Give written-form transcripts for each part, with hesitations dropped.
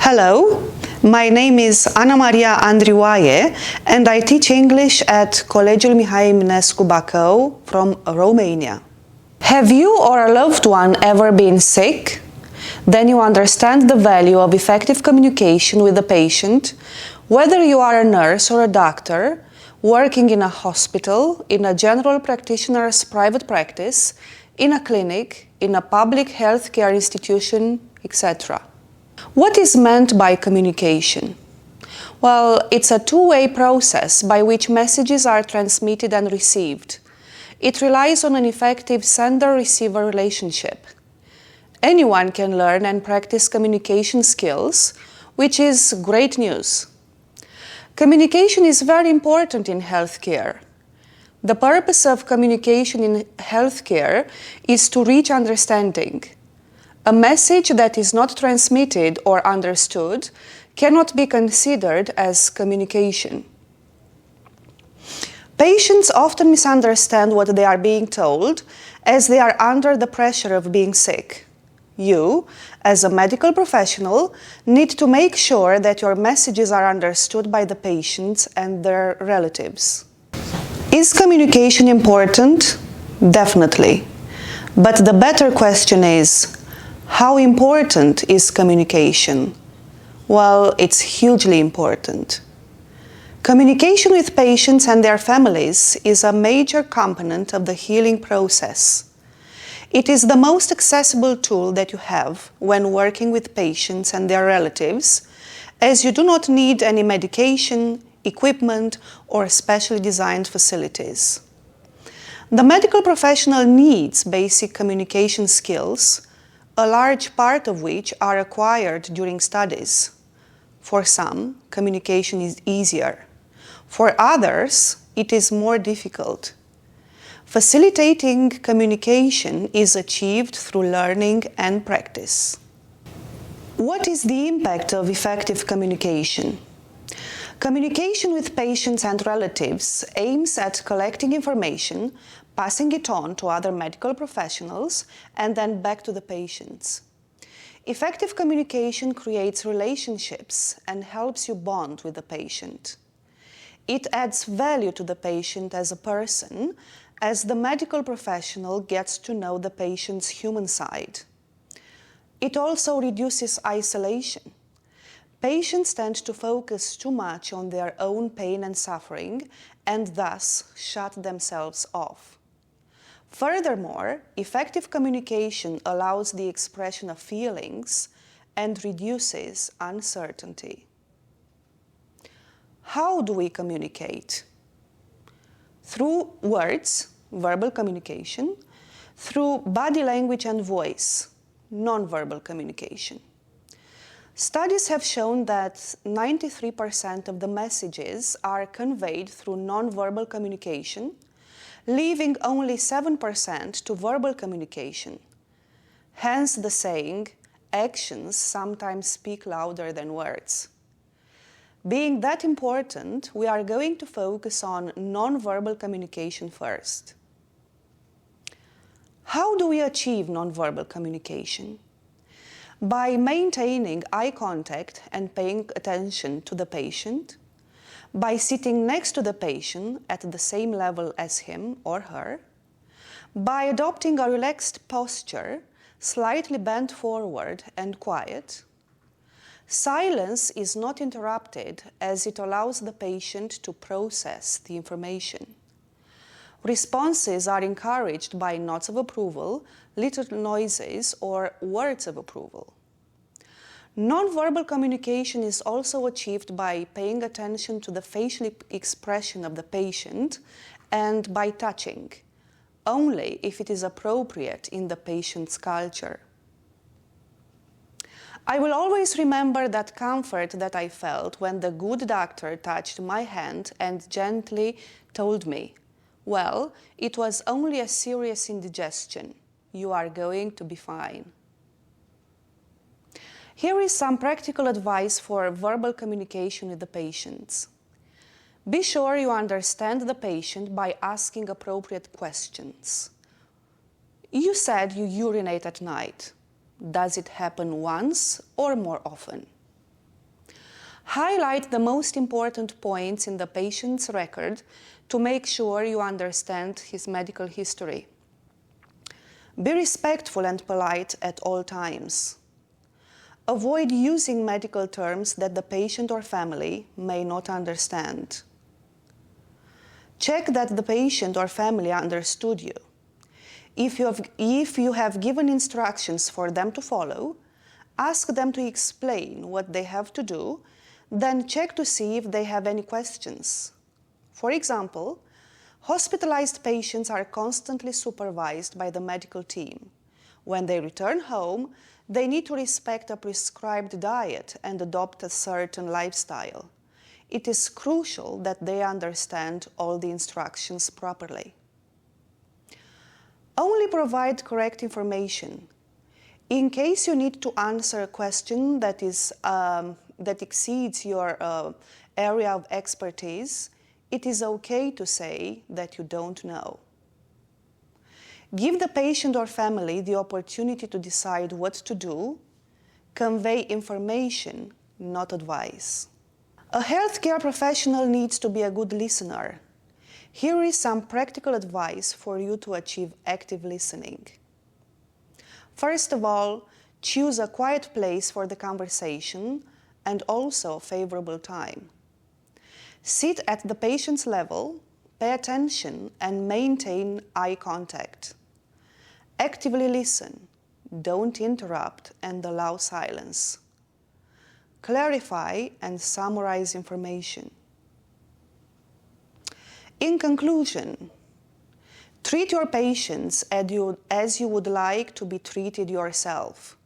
Hello, my name is Ana-Maria Andrioaie and I teach English at Colegiul Mihai Eminescu Bacău from Romania. Have you or a loved one ever been sick? Then you understand the value of effective communication with the patient, whether you are a nurse or a doctor, working in a hospital, in a general practitioner's private practice, in a clinic, in a public healthcare institution, etc. What is meant by communication? Well, it's a two-way process by which messages are transmitted and received. It relies on an effective sender-receiver relationship. Anyone can learn and practice communication skills, which is great news. Communication is very important in healthcare. The purpose of communication in healthcare is to reach understanding. A message that is not transmitted or understood cannot be considered as communication. Patients often misunderstand what they are being told as they are under the pressure of being sick. You, as a medical professional, need to make sure that your messages are understood by the patients and their relatives. Is communication important? Definitely. But the better question is, how important is communication? Well, it's hugely important. Communication with patients and their families is a major component of the healing process. It is the most accessible tool that you have when working with patients and their relatives, as you do not need any medication, equipment, or specially designed facilities. The medical professional needs basic communication skills, a large part of which are acquired during studies. For some, communication is easier. For others, it is more difficult. Facilitating communication is achieved through learning and practice. What is the impact of effective communication? Communication with patients and relatives aims at collecting information, passing it on to other medical professionals, and then back to the patients. Effective communication creates relationships and helps you bond with the patient. It adds value to the patient as a person, as the medical professional gets to know the patient's human side. It also reduces isolation. Patients tend to focus too much on their own pain and suffering and thus shut themselves off. Furthermore, effective communication allows the expression of feelings and reduces uncertainty. How do we communicate? Through words, verbal communication, through body language and voice, non-verbal communication. Studies have shown that 93% of the messages are conveyed through non-verbal communication, leaving only 7% to verbal communication. Hence the saying, actions sometimes speak louder than words. Being that important, we are going to focus on non-verbal communication first. How do we achieve non-verbal communication? By maintaining eye contact and paying attention to the patient, by sitting next to the patient at the same level as him or her, by adopting a relaxed posture, slightly bent forward and quiet. Silence is not interrupted as it allows the patient to process the information. Responses are encouraged by nods of approval, little noises, or words of approval. Non-verbal communication is also achieved by paying attention to the facial expression of the patient and by touching, only if it is appropriate in the patient's culture. I will always remember that comfort that I felt when the good doctor touched my hand and gently told me, "Well, it was only a serious indigestion. You are going to be fine." Here is some practical advice for verbal communication with the patients. Be sure you understand the patient by asking appropriate questions. You said you urinate at night. Does it happen once or more often? Highlight the most important points in the patient's record to make sure you understand his medical history. Be respectful and polite at all times. Avoid using medical terms that the patient or family may not understand. Check that the patient or family understood you. If you have given instructions for them to follow, ask them to explain what they have to do, then check to see if they have any questions. For example, hospitalized patients are constantly supervised by the medical team. When they return home, they need to respect a prescribed diet and adopt a certain lifestyle. It is crucial that they understand all the instructions properly. Only provide correct information. In case you need to answer a question that exceeds your area of expertise, it is okay to say that you don't know. Give the patient or family the opportunity to decide what to do. Convey information, not advice. A healthcare professional needs to be a good listener. Here is some practical advice for you to achieve active listening. First of all, choose a quiet place for the conversation and also a favorable time. Sit at the patient's level, pay attention, and maintain eye contact. Actively listen, don't interrupt, and allow silence. Clarify and summarize information. In conclusion, treat your patients as you would like to be treated yourself.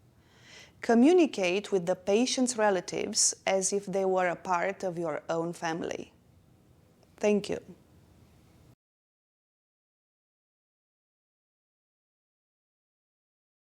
Communicate with the patient's relatives as if they were a part of your own family. Thank you.